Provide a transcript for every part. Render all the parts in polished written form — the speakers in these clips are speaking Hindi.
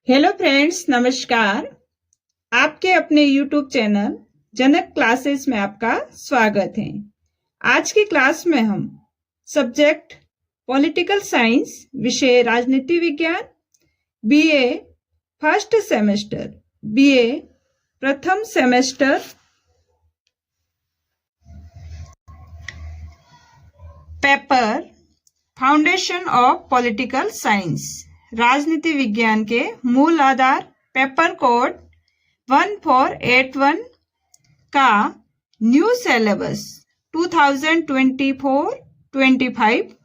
हेलो फ्रेंड्स, नमस्कार। आपके अपने यूट्यूब चैनल जनक क्लासेस में आपका स्वागत है। आज की क्लास में हम सब्जेक्ट पॉलिटिकल साइंस, विषय राजनीति विज्ञान, बीए फर्स्ट सेमेस्टर, बीए प्रथम semester, paper foundation of political science, राजनीति विज्ञान के मूल आधार, पेपर कोड 1481 का न्यू सिलेबस 2024-25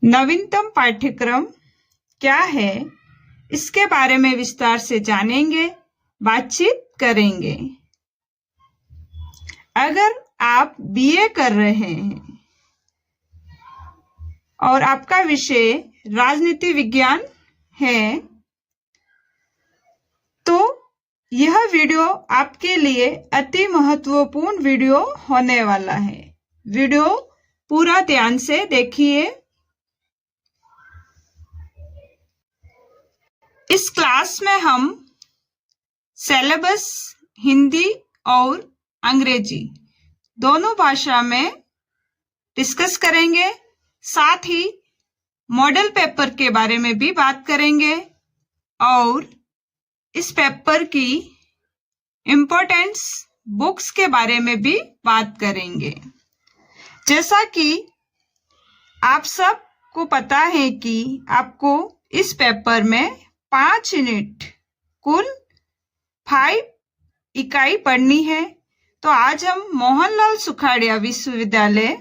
नवीनतम पाठ्यक्रम क्या है, इसके बारे में विस्तार से जानेंगे, बातचीत करेंगे। अगर आप बीए कर रहे हैं और आपका विषय राजनीति विज्ञान है, तो यह वीडियो आपके लिए अति महत्वपूर्ण वीडियो होने वाला है। वीडियो पूरा ध्यान से देखिए। इस क्लास में हम सिलेबस हिंदी और अंग्रेजी दोनों भाषा में डिस्कस करेंगे, साथ ही मॉडल पेपर के बारे में भी बात करेंगे और इस पेपर की इम्पोर्टेंस बुक्स के बारे में भी बात करेंगे। जैसा कि आप सबको पता है कि आपको इस पेपर में 5 यूनिट कुल 5 इकाई पढ़नी है। तो आज हम मोहनलाल सुखाड़िया विश्वविद्यालय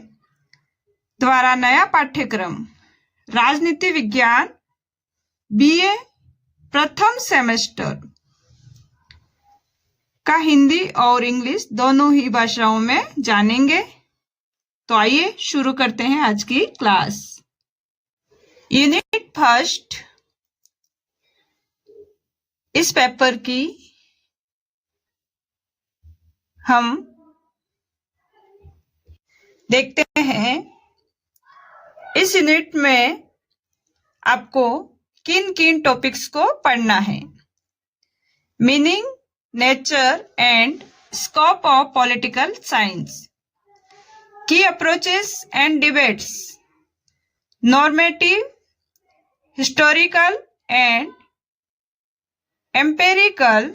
द्वारा नया पाठ्यक्रम राजनीति विज्ञान बीए प्रथम सेमेस्टर का हिंदी और इंग्लिश दोनों ही भाषाओं में जानेंगे। तो आइए शुरू करते हैं आज की क्लास। यूनिट फर्स्ट, इस पेपर की हम देखते हैं। इस यूनिट में आपको किन किन टॉपिक्स को पढ़ना है। Meaning, nature and scope of political science, की approaches and debates, normative, historical and empirical,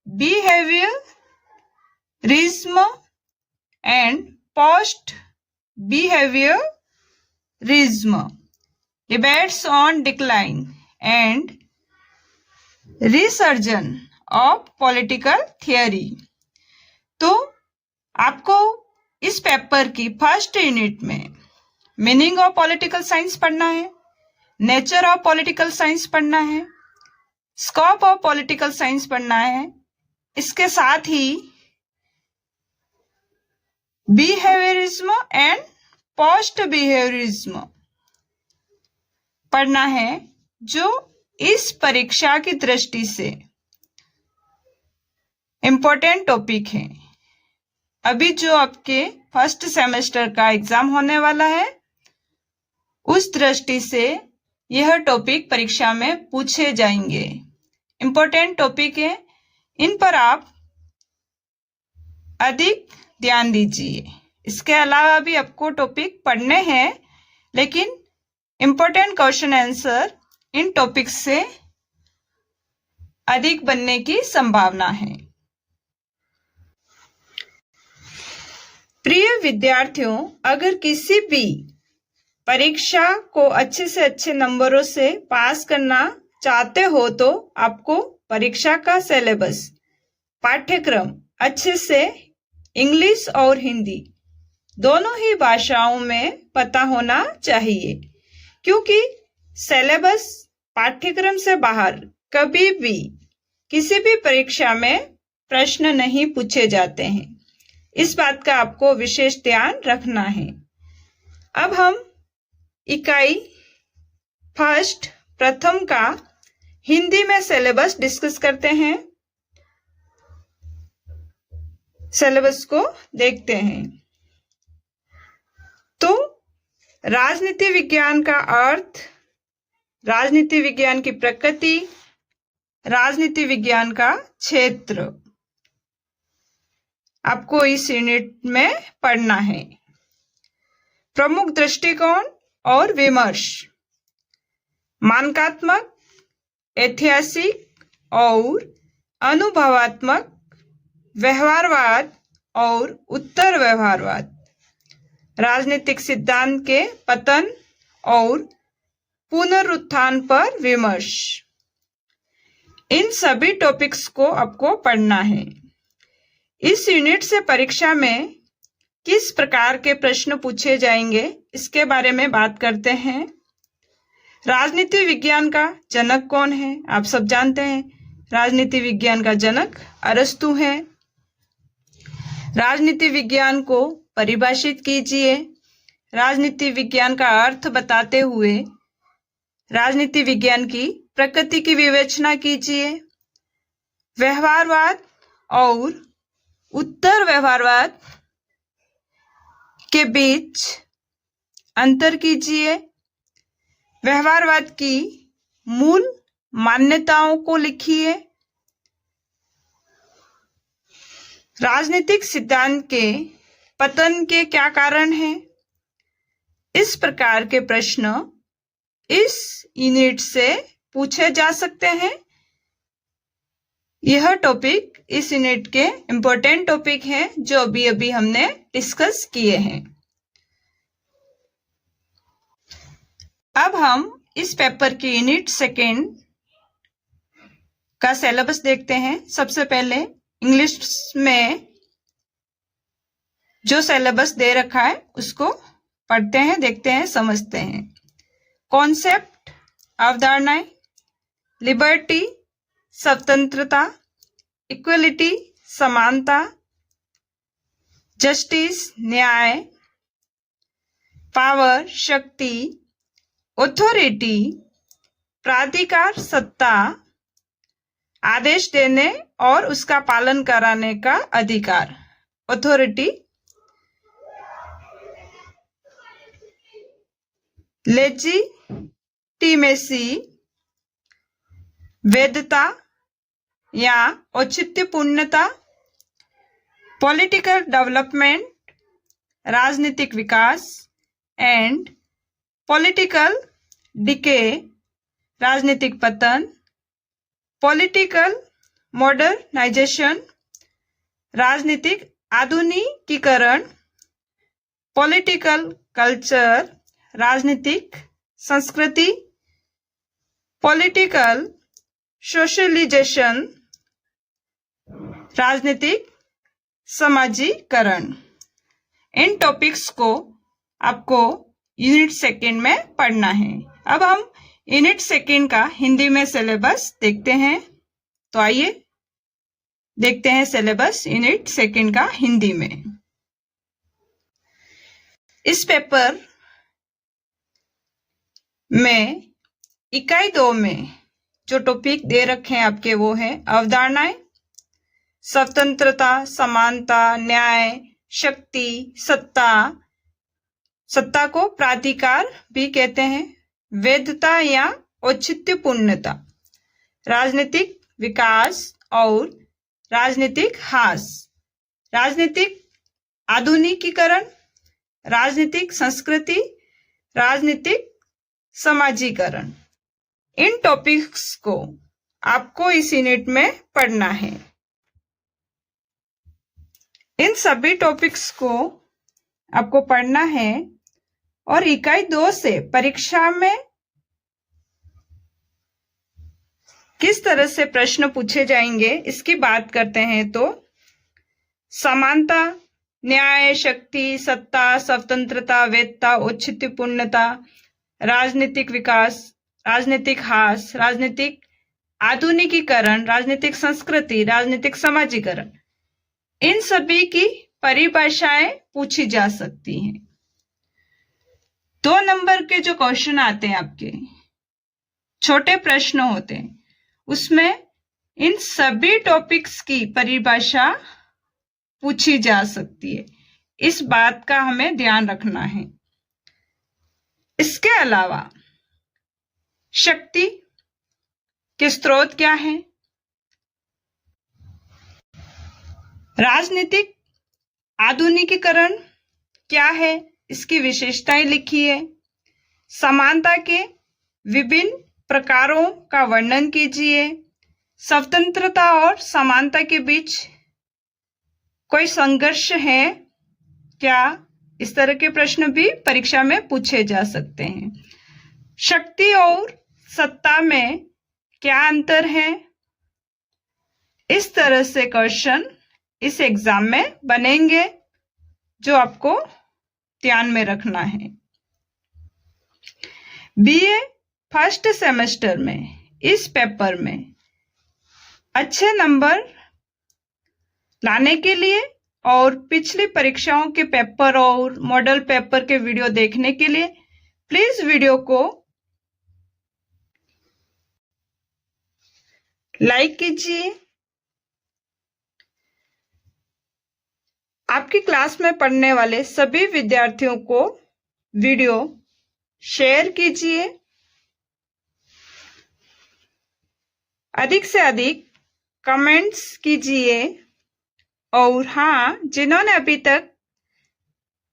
behaviourism and post behaviourism, debates on decline and resurgence of political theory। तो आपको इस पेपर की फर्स्ट यूनिट में मीनिंग ऑफ पॉलिटिकल साइंस पढ़ना है, नेचर ऑफ पॉलिटिकल साइंस पढ़ना है, स्कोप ऑफ पॉलिटिकल साइंस पढ़ना है। इसके साथ ही बिहेवियरिज्म एंड पोस्ट बिहेवियरिज्म पढ़ना है, जो इस परीक्षा की दृष्टि से इम्पोर्टेंट टॉपिक है। अभी जो आपके फर्स्ट सेमेस्टर का एग्जाम होने वाला है, उस दृष्टि से यह टॉपिक परीक्षा में पूछे जाएंगे। इम्पोर्टेंट टॉपिक है, इन पर आप अधिक ध्यान दीजिए। इसके अलावा भी आपको टॉपिक पढ़ने हैं, लेकिन important question answer in topics से अधिक बनने की संभावना है। प्रिय विद्यार्थियों, अगर किसी भी परीक्षा को अच्छे से अच्छे नंबरों से पास करना चाहते हो, तो आपको परीक्षा का सिलेबस, पाठ्यक्रम अच्छे से इंग्लिश और हिंदी दोनों ही भाषाओं में पता होना चाहिए, क्योंकि सिलेबस पाठ्यक्रम से बाहर कभी भी किसी भी परीक्षा में प्रश्न नहीं पूछे जाते हैं। इस बात का आपको विशेष ध्यान रखना है। अब हम इकाई फर्स्ट प्रथम का हिंदी में सिलेबस डिस्कस करते हैं। सिलेबस को देखते हैं। तो राजनीति विज्ञान का अर्थ राजनीति विज्ञान की प्रकृति, राजनीति विज्ञान का क्षेत्र आपको इस यूनिट में पढ़ना है। प्रमुख दृष्टिकोण और विमर्श, मानकात्मक, ऐतिहासिक और अनुभवात्मक, व्यवहारवाद और उत्तर व्यवहारवाद, राजनीतिक सिद्धांत के पतन और पुनरुत्थान पर विमर्श। इन सभी टॉपिक्स को आपको पढ़ना है। इस यूनिट से परीक्षा में किस प्रकार के प्रश्न पूछे जाएंगे इसके बारे में बात करते हैं। राजनीति विज्ञान का जनक कौन है? आप सब जानते हैं राजनीति विज्ञान का जनक अरस्तु है। राजनीति विज्ञान को परिभाषित कीजिए। राजनीति विज्ञान का अर्थ बताते हुए राजनीति विज्ञान की प्रकृति की विवेचना कीजिए। व्यवहारवाद और उत्तर व्यवहारवाद के बीच अंतर कीजिए। व्यवहारवाद की मूल मान्यताओं को लिखिए। राजनीतिक सिद्धांत के पतन के क्या कारण हैं? इस प्रकार के प्रश्न इस यूनिट से पूछे जा सकते हैं। यह टॉपिक इस यूनिट के इम्पोर्टेंट टॉपिक हैं जो अभी हमने डिस्कस किए हैं। अब हम इस पेपर की यूनिट सेकेंड का सिलेबस देखते हैं। सबसे पहले इंग्लिश में जो सिलेबस दे रखा है उसको पढ़ते हैं, देखते हैं, समझते हैं। कॉन्सेप्ट, अवधारणाएं, लिबर्टी स्वतंत्रता, इक्वलिटी समानता, जस्टिस न्याय, पावर शक्ति, ऑथोरिटी प्राधिकार सत्ता, आदेश देने और उसका पालन कराने का अधिकार, ऑथोरिटी, लेजिटिमेसी वैधता या औचित्यपूर्णता, पॉलिटिकल डेवलपमेंट राजनीतिक विकास एंड पॉलिटिकल डिके राजनीतिक पतन, पॉलिटिकल मॉडर्नाइजेशन राजनीतिक आधुनिकीकरण, पॉलिटिकल कल्चर राजनीतिक संस्कृति, पॉलिटिकल सोशलिजेशन राजनीतिक समाजीकरण। इन टॉपिक्स को आपको यूनिट सेकेंड में पढ़ना है। अब हम यूनिट सेकेंड का हिंदी में सिलेबस देखते हैं। तो आइए देखते हैं सिलेबस यूनिट सेकेंड का हिंदी में। इस पेपर में इकाई 2 में जो टॉपिक दे रखे हैं आपके वो है अवधारणाएं, स्वतंत्रता, समानता, न्याय, शक्ति, सत्ता, सत्ता को प्राधिकार भी कहते हैं, वैधता या औचित्यपूर्णता, राजनीतिक विकास और राजनीतिक ह्रास, राजनीतिक आधुनिकीकरण, राजनीतिक संस्कृति, राजनीतिक समाजीकरण। इन टॉपिक्स को आपको इस यूनिट में पढ़ना है। इन सभी टॉपिक्स को आपको पढ़ना है और इकाई 2 से परीक्षा में किस तरह से प्रश्न पूछे जाएंगे इसकी बात करते हैं। तो समानता, न्याय, शक्ति, सत्ता, स्वतंत्रता, वैधता, औचित्यपूर्णता, राजनीतिक विकास, राजनीतिक ह्रास, राजनीतिक आधुनिकीकरण, राजनीतिक संस्कृति, राजनीतिक समाजीकरण, इन सभी की परिभाषाएं पूछी जा सकती हैं। 2 नंबर के जो क्वेश्चन आते हैं आपके छोटे प्रश्न होते हैं उसमें इन सभी टॉपिक्स की परिभाषा पूछी जा सकती है। इस बात का हमें ध्यान रखना है। इसके अलावा शक्ति के स्रोत क्या हैं? राजनीतिक आधुनिकीकरण क्या है, इसकी विशेषताएं लिखिए। समानता के विभिन्न प्रकारों का वर्णन कीजिए। स्वतंत्रता और समानता के बीच कोई संघर्ष है क्या? इस तरह के प्रश्न भी परीक्षा में पूछे जा सकते हैं। शक्ति और सत्ता में क्या अंतर है? इस तरह से क्वेश्चन इस एग्जाम में बनेंगे, जो आपको ध्यान में रखना है। बीए फर्स्ट सेमेस्टर में इस पेपर में अच्छे नंबर लाने के लिए और पिछली परीक्षाओं के पेपर और मॉडल पेपर के वीडियो देखने के लिए प्लीज वीडियो को लाइक कीजिए। आपकी क्लास में पढ़ने वाले सभी विद्यार्थियों को वीडियो शेयर कीजिए। अधिक से अधिक कमेंट्स कीजिए। और हाँ, जिन्होंने अभी तक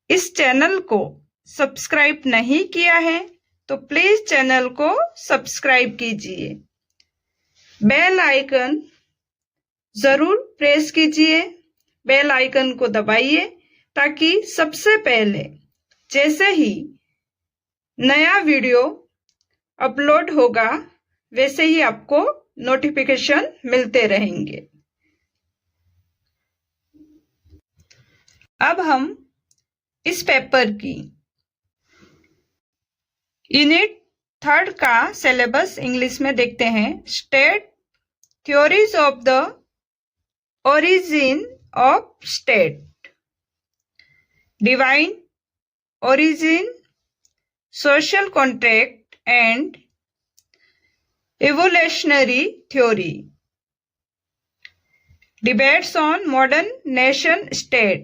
इस चैनल को सब्सक्राइब नहीं किया है तो प्लीज चैनल को सब्सक्राइब कीजिए। बेल आइकन जरूर प्रेस कीजिए। बेल आइकन को दबाइए ताकि सबसे पहले जैसे ही नया वीडियो अपलोड होगा वैसे ही आपको नोटिफिकेशन मिलते रहेंगे। अब हम इस पेपर की यूनिट 3 का सिलेबस इंग्लिश में देखते हैं। State theories of the origin of state, divine origin, social contract and evolutionary theory, debates on modern nation state,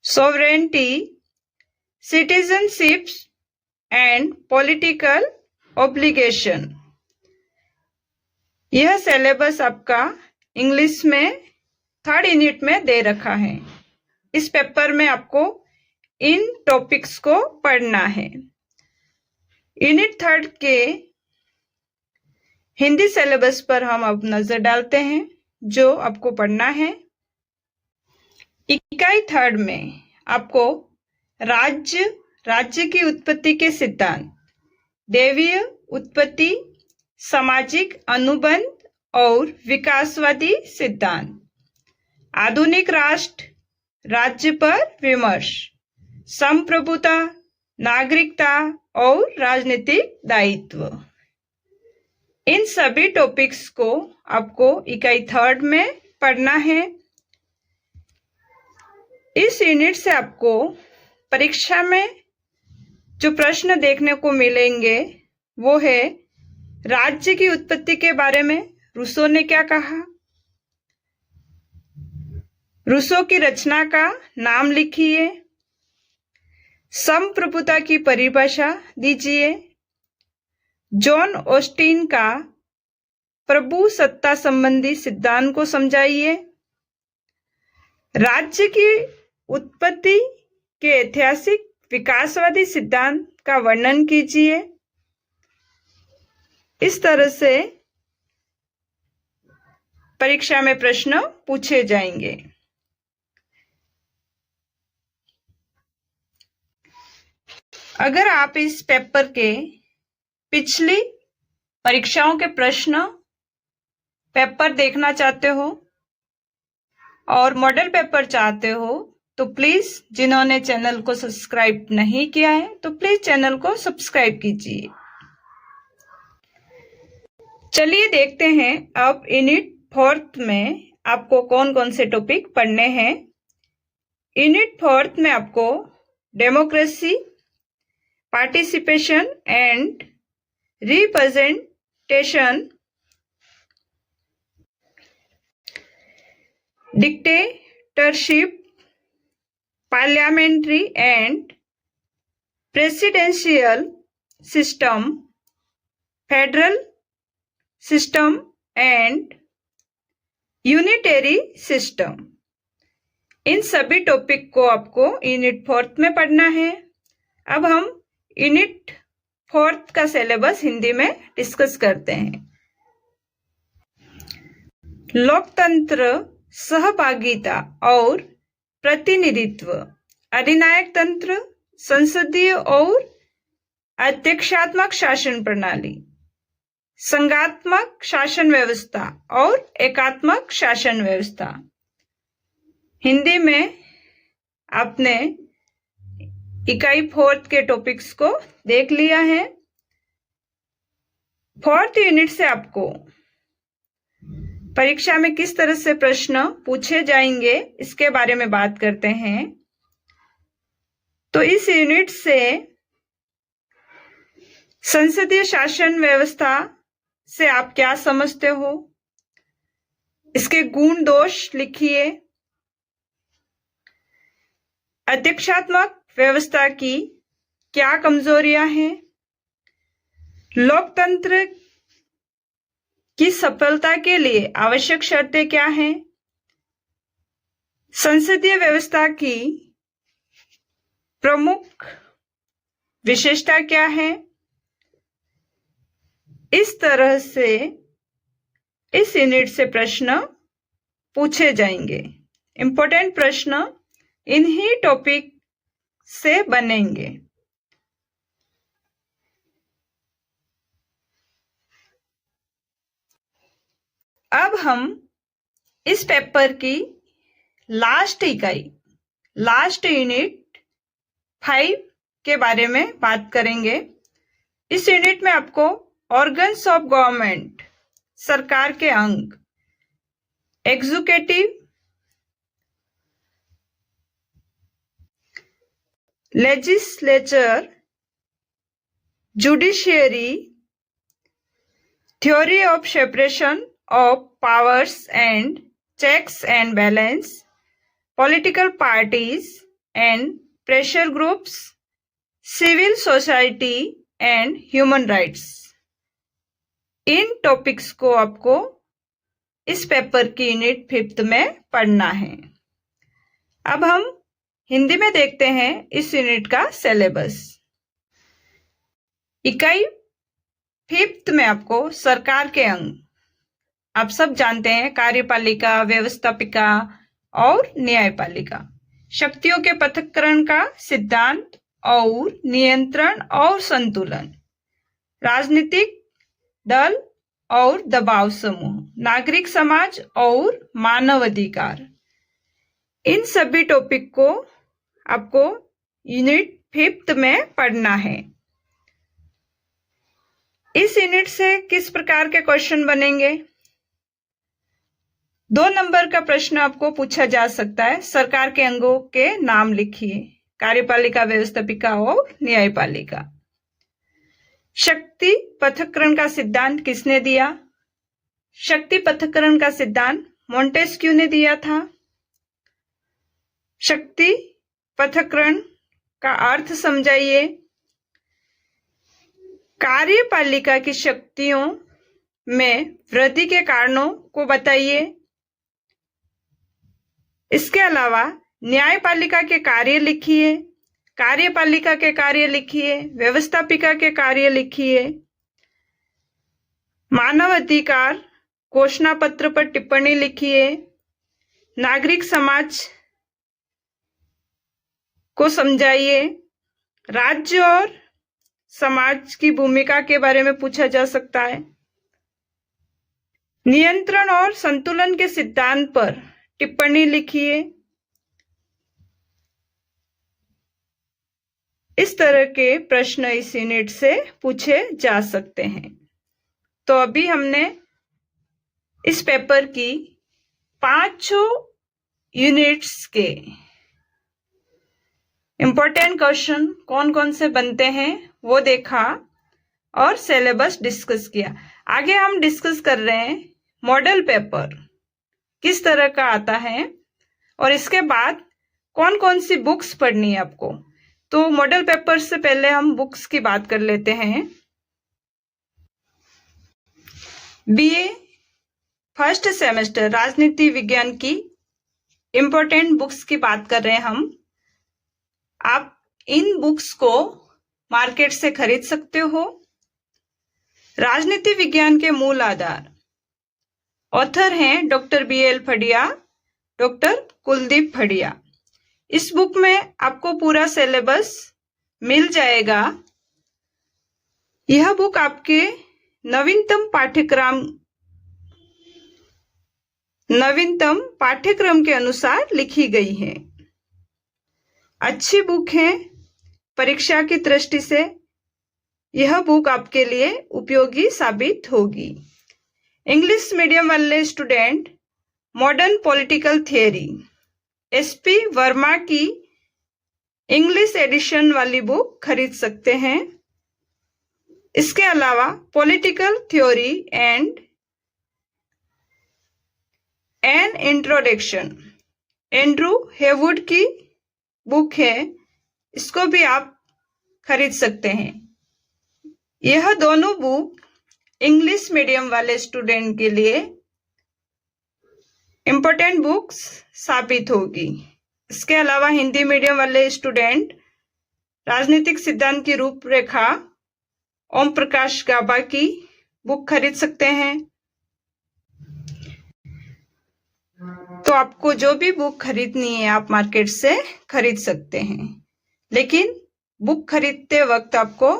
sovereignty, citizenships and political obligation। यह सिलेबस आपका इंग्लिश में 3rd यूनिट में दे रखा है। इस पेपर में आपको इन टॉपिक्स को पढ़ना है। यूनिट 3 के हिंदी सिलेबस पर हम अब नजर डालते हैं, जो आपको पढ़ना है। इकाई 3 में आपको राज्य की उत्पत्ति के सिद्धांत, दैवीय उत्पत्ति, सामाजिक अनुबंध और विकासवादी सिद्धांत, आधुनिक राष्ट्र राज्य पर विमर्श, संप्रभुता, नागरिकता और राजनीतिक दायित्व, इन सभी टॉपिक्स को आपको इकाई 3 में पढ़ना है। इस यूनिट से आपको परीक्षा में जो प्रश्न देखने को मिलेंगे वो है राज्य की उत्पत्ति के बारे में रूसो ने क्या कहा, रूसो की रचना का नाम लिखिए, संप्रभुता की परिभाषा दीजिए, जॉन ऑस्टिन का प्रभु सत्ता संबंधी सिद्धांत को समझाइए, राज्य की उत्पत्ति के ऐतिहासिक विकासवादी सिद्धांत का वर्णन कीजिए। इस तरह से परीक्षा में प्रश्न पूछे जाएंगे। अगर आप इस पेपर के पिछली परीक्षाओं के प्रश्न पेपर देखना चाहते हो और मॉडल पेपर चाहते हो तो प्लीज जिन्होंने चैनल को सब्सक्राइब नहीं किया है तो प्लीज चैनल को सब्सक्राइब कीजिए। चलिए देखते हैं अब यूनिट 4 में आपको कौन कौन से टॉपिक पढ़ने हैं। यूनिट 4 में आपको democracy, participation and representation, dictatorship, parliamentary and presidential system, federal system and unitary system. इन सभी टॉपिक को आपको यूनिट 4 में पढ़ना है। अब हम यूनिट 4 का सिलेबस हिंदी में डिस्कस करते हैं। लोकतंत्र, सहभागिता और प्रतिनिधित्व, अधिनायक तंत्र, संसदीय और अध्यक्षात्मक शासन प्रणाली, संघात्मक शासन व्यवस्था और एकात्मक शासन व्यवस्था। हिंदी में आपने इकाई 4 के टॉपिक्स को देख लिया है। 4th यूनिट से आपको परीक्षा में किस तरह से प्रश्न पूछे जाएंगे इसके बारे में बात करते हैं। तो इस यूनिट से संसदीय शासन व्यवस्था से आप क्या समझते हो, इसके गुण दोष लिखिए। अध्यक्षात्मक व्यवस्था की क्या कमजोरियां हैं, लोकतंत्र की सफलता के लिए आवश्यक शर्तें क्या हैं, संसदीय व्यवस्था की प्रमुख विशेषता क्या है। इस तरह से इस यूनिट से प्रश्न पूछे जाएंगे। इंपॉर्टेंट प्रश्न इन्हीं टॉपिक से बनेंगे। अब हम इस पेपर की लास्ट इकाई, लास्ट यूनिट 5 के बारे में बात करेंगे। इस यूनिट में आपको ऑर्गन्स ऑफ गवर्नमेंट, सरकार के अंग, executive, legislature, judiciary, theory of separation of powers and checks and balance, political parties and pressure groups, civil society and human rights. इन टॉपिक्स को आपको इस पेपर की यूनिट 5 में पढ़ना है। अब हम हिंदी में देखते हैं इस यूनिट का सिलेबस। इकाई 5 में आपको सरकार के अंग, आप सब जानते हैं, कार्यपालिका, व्यवस्थापिका और न्यायपालिका, शक्तियों के पृथक्करण का सिद्धांत और नियंत्रण और संतुलन, राजनीतिक दल और दबाव समूह, नागरिक समाज और मानव अधिकार। इन सभी टॉपिक को आपको यूनिट 5 में पढ़ना है। इस यूनिट से किस प्रकार के क्वेश्चन बनेंगे? 2 नंबर का प्रश्न आपको पूछा जा सकता है। सरकार के अंगों के नाम लिखिए, कार्यपालिका, व्यवस्थापिका और न्यायपालिका। शक्ति पृथक्करण का सिद्धांत किसने दिया? शक्ति पृथक्करण का सिद्धांत मोंटेस्क्यू ने दिया था। शक्ति पृथक्करण का अर्थ समझाइए। कार्यपालिका की शक्तियों में वृद्धि के कारणों को बताइए। इसके अलावा न्यायपालिका के कार्य लिखिए, कार्यपालिका के कार्य लिखिए, व्यवस्थापिका के कार्य लिखिए। मानव अधिकार घोषणा पत्र पर टिप्पणी लिखिए। नागरिक समाज को समझाइए। राज्य और समाज की भूमिका के बारे में पूछा जा सकता है। नियंत्रण और संतुलन के सिद्धांत पर टिप्पणी लिखिए। इस तरह के प्रश्न इस यूनिट से पूछे जा सकते हैं। तो अभी हमने इस पेपर की 5 यूनिट्स के इंपॉर्टेंट क्वेश्चन कौन कौन से बनते हैं वो देखा और सिलेबस डिस्कस किया। आगे हम डिस्कस कर रहे हैं मॉडल पेपर किस तरह का आता है और इसके बाद कौन कौन सी बुक्स पढ़नी है आपको, तो मॉडल पेपर से पहले हम बुक्स की बात कर लेते हैं। बीए फर्स्ट सेमेस्टर राजनीति विज्ञान की इम्पोर्टेंट बुक्स की बात कर रहे हैं हम। आप इन बुक्स को मार्केट से खरीद सकते हो। राजनीति विज्ञान के मूल आधार, ऑथर हैं डॉक्टर BL फडिया, डॉक्टर कुलदीप फडिया। इस बुक में आपको पूरा सिलेबस मिल जाएगा। यह बुक आपके नवीनतम पाठ्यक्रम के अनुसार लिखी गई है। अच्छी बुक है। परीक्षा की दृष्टि से यह बुक आपके लिए उपयोगी साबित होगी। इंग्लिश मीडियम वाले student modern political theory, SP Verma की इंग्लिश एडिशन वाली बुक खरीद सकते हैं। इसके अलावा political theory and an introduction, Andrew Heywood की बुक है, इसको भी आप खरीद सकते हैं। यह दोनों बुक इंग्लिश मीडियम वाले स्टूडेंट के लिए इम्पोर्टेंट बुक्स साबित होगी। इसके अलावा हिंदी मीडियम वाले स्टूडेंट राजनीतिक सिद्धांत की रूपरेखा ओम प्रकाश गाबा की बुक खरीद सकते हैं। तो आपको जो भी बुक खरीदनी है आप मार्केट से खरीद सकते हैं, लेकिन बुक खरीदते वक्त आपको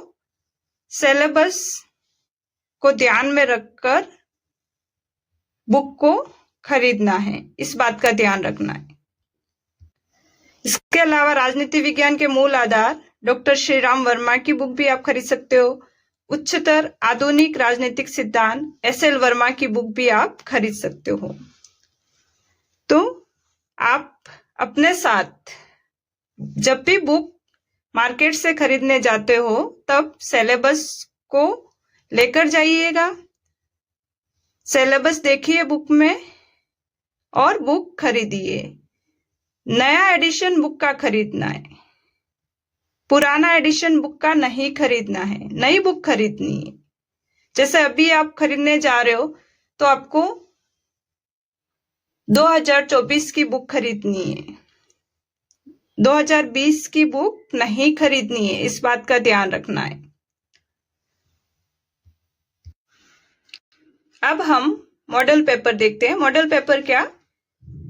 सिलेबस को ध्यान में रखकर बुक को खरीदना है, इस बात का ध्यान रखना है। इसके अलावा राजनीति विज्ञान के मूल आधार डॉक्टर श्रीराम वर्मा की बुक भी आप खरीद सकते हो। उच्चतर आधुनिक राजनीतिक सिद्धांत SL वर्मा की बुक भी आप खरीद सकते हो। तो आप अपने साथ जब भी बुक मार्केट से खरीदने जाते हो तब सिलेबस को लेकर जाइएगा। सिलेबस देखिए बुक में और बुक खरीदिए। नया एडिशन बुक का खरीदना है, पुराना एडिशन बुक का नहीं खरीदना है, नई बुक खरीदनी है। जैसे अभी आप खरीदने जा रहे हो तो आपको 2024 की बुक खरीदनी है, 2020 की बुक नहीं खरीदनी है, इस बात का ध्यान रखना है। अब हम मॉडल पेपर देखते हैं। मॉडल पेपर क्या?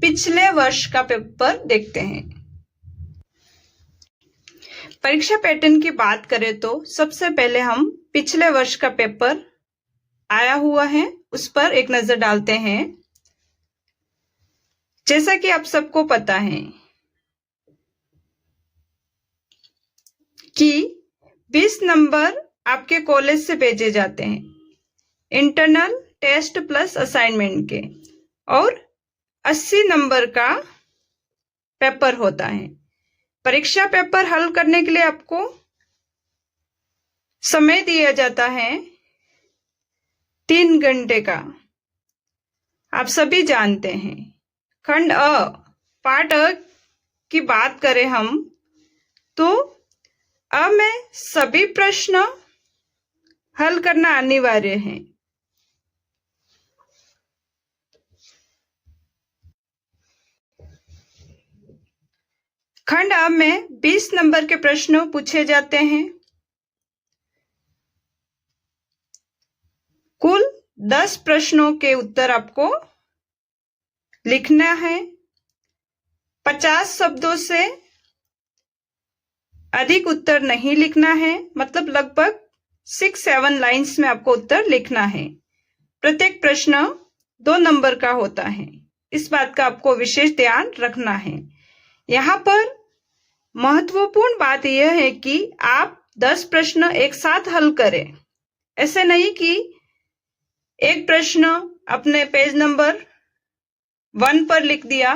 पिछले वर्ष का पेपर देखते हैं। परीक्षा पैटर्न की बात करें तो सबसे पहले हम पिछले वर्ष का पेपर आया हुआ है उस पर एक नजर डालते हैं। जैसा कि आप सबको पता है कि 20 नंबर आपके कॉलेज से भेजे जाते हैं इंटरनल टेस्ट प्लस असाइनमेंट के, और 80 नंबर का पेपर होता है। परीक्षा पेपर हल करने के लिए आपको समय दिया जाता है 3 घंटे का, आप सभी जानते हैं। खंड अ पार्ट अ की बात करें हम तो अ में सभी प्रश्न हल करना अनिवार्य है। खंड अ में 20 नंबर के प्रश्न पूछे जाते हैं। कुल 10 प्रश्नों के उत्तर आपको लिखना है। 50 शब्दों से अधिक उत्तर नहीं लिखना है, मतलब लगभग 6-7 लाइन्स में आपको उत्तर लिखना है। प्रत्येक प्रश्न 2 नंबर का होता है, इस बात का आपको विशेष ध्यान रखना है। यहाँ पर महत्वपूर्ण बात यह है कि आप 10 प्रश्न एक साथ हल करें। ऐसे नहीं कि एक प्रश्न अपने पेज नंबर 1 पर लिख दिया,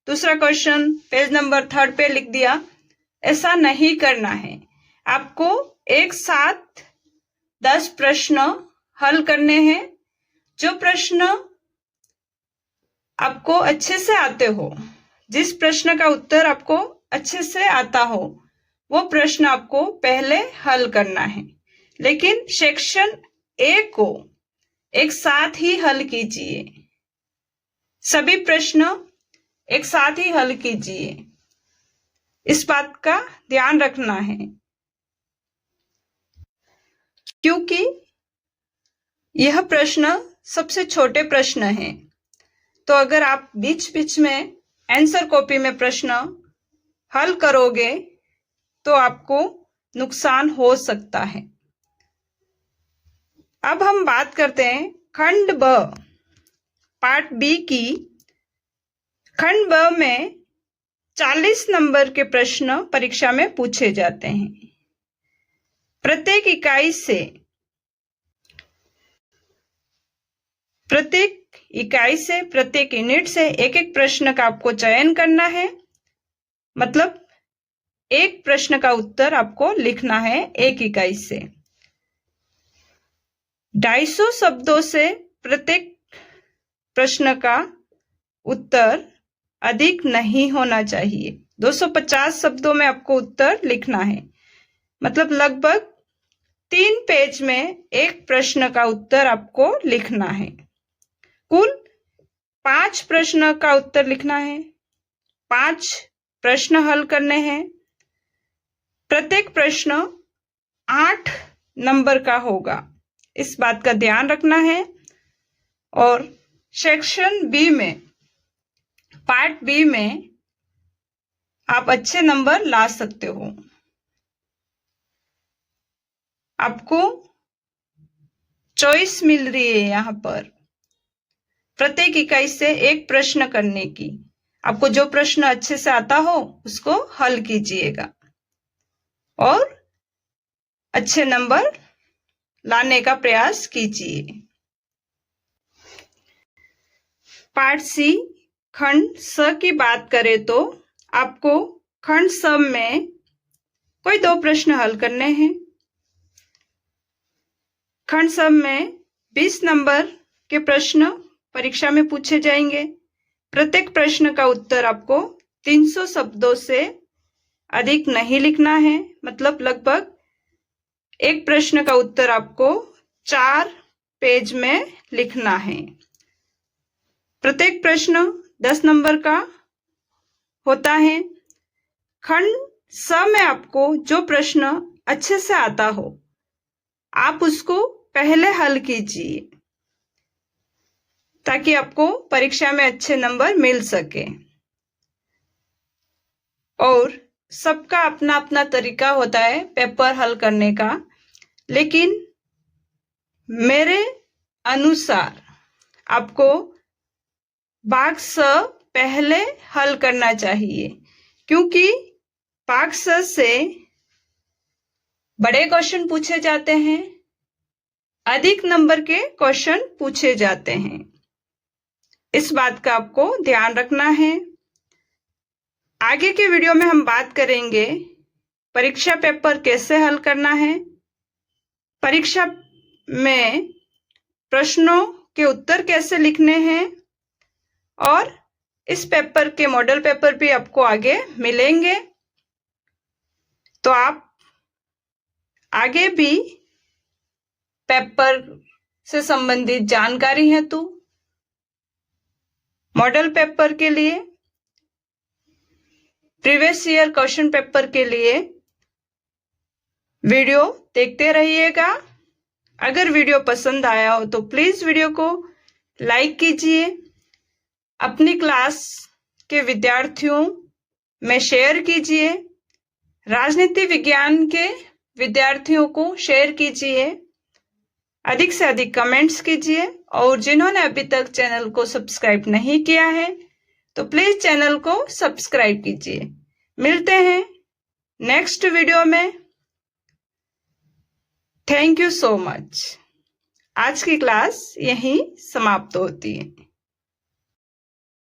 दूसरा क्वेश्चन पेज नंबर 3 पे लिख दिया, ऐसा नहीं करना है। आपको एक साथ 10 प्रश्न हल करने हैं। जो प्रश्न आपको अच्छे से आते हो, जिस प्रश्न का उत्तर आपको अच्छे से आता हो, वो प्रश्न आपको पहले हल करना है, लेकिन सेक्शन ए को एक साथ ही हल कीजिए। सभी प्रश्न एक साथ ही हल कीजिए, इस बात का ध्यान रखना है, क्योंकि यह प्रश्न सबसे छोटे प्रश्न हैं। तो अगर आप बीच बीच में आंसर कॉपी में प्रश्न हल करोगे तो आपको नुकसान हो सकता है। अब हम बात करते हैं खंड ब पार्ट बी की। खंड ब में 40 नंबर के प्रश्न परीक्षा में पूछे जाते हैं। प्रत्येक इकाई से प्रत्येक यूनिट से एक एक प्रश्न का आपको चयन करना है। मतलब एक प्रश्न का उत्तर आपको लिखना है एक इकाई से। 250 शब्दों से प्रत्येक प्रश्न का उत्तर अधिक नहीं होना चाहिए। 250 शब्दों में आपको उत्तर लिखना है। मतलब लगभग 3 पेज में एक प्रश्न का उत्तर आपको लिखना है। कुल 5 प्रश्न का उत्तर लिखना है। 5 प्रश्न हल करने हैं। प्रत्येक प्रश्न 8 नंबर का होगा, इस बात का ध्यान रखना है। और सेक्शन बी में, पार्ट बी में आप अच्छे नंबर ला सकते हो। आपको चॉइस मिल रही है यहाँ पर प्रत्येक इकाई से एक प्रश्न करने की। आपको जो प्रश्न अच्छे से आता हो उसको हल कीजिएगा और अच्छे नंबर लाने का प्रयास कीजिए। पार्ट सी खंड स की बात करें तो आपको खंड स में कोई 2 प्रश्न हल करने हैं। खंड स में 20 नंबर के प्रश्न परीक्षा में पूछे जाएंगे। प्रत्येक प्रश्न का उत्तर आपको 300 शब्दों से अधिक नहीं लिखना है। मतलब लगभग एक प्रश्न का उत्तर आपको 4 पेज में लिखना है। प्रत्येक प्रश्न 10 नंबर का होता है। खंड स में आपको जो प्रश्न अच्छे से आता हो आप उसको पहले हल कीजिए, ताकि आपको परीक्षा में अच्छे नंबर मिल सके। और सबका अपना अपना तरीका होता है पेपर हल करने का, लेकिन मेरे अनुसार आपको भाग स पहले हल करना चाहिए, क्योंकि भाग स से बड़े क्वेश्चन पूछे जाते हैं, अधिक नंबर के क्वेश्चन पूछे जाते हैं। इस बात का आपको ध्यान रखना है। आगे के वीडियो में हम बात करेंगे परीक्षा पेपर कैसे हल करना है, परीक्षा में प्रश्नों के उत्तर कैसे लिखने हैं, और इस पेपर के मॉडल पेपर भी आपको आगे मिलेंगे। तो आप आगे भी पेपर से संबंधित जानकारी हेतु मॉडल पेपर के लिए, प्रीवियस ईयर क्वेश्चन पेपर के लिए वीडियो देखते रहिएगा। अगर वीडियो पसंद आया हो तो प्लीज वीडियो को लाइक कीजिए, अपनी क्लास के विद्यार्थियों में शेयर कीजिए, राजनीति विज्ञान के विद्यार्थियों को शेयर कीजिए, अधिक से अधिक कमेंट्स कीजिए, और जिन्होंने अभी तक चैनल को सब्सक्राइब नहीं किया है तो प्लीज चैनल को सब्सक्राइब कीजिए। मिलते हैं नेक्स्ट वीडियो में। Thank you so much. आज की क्लास यहीं समाप्त होती है।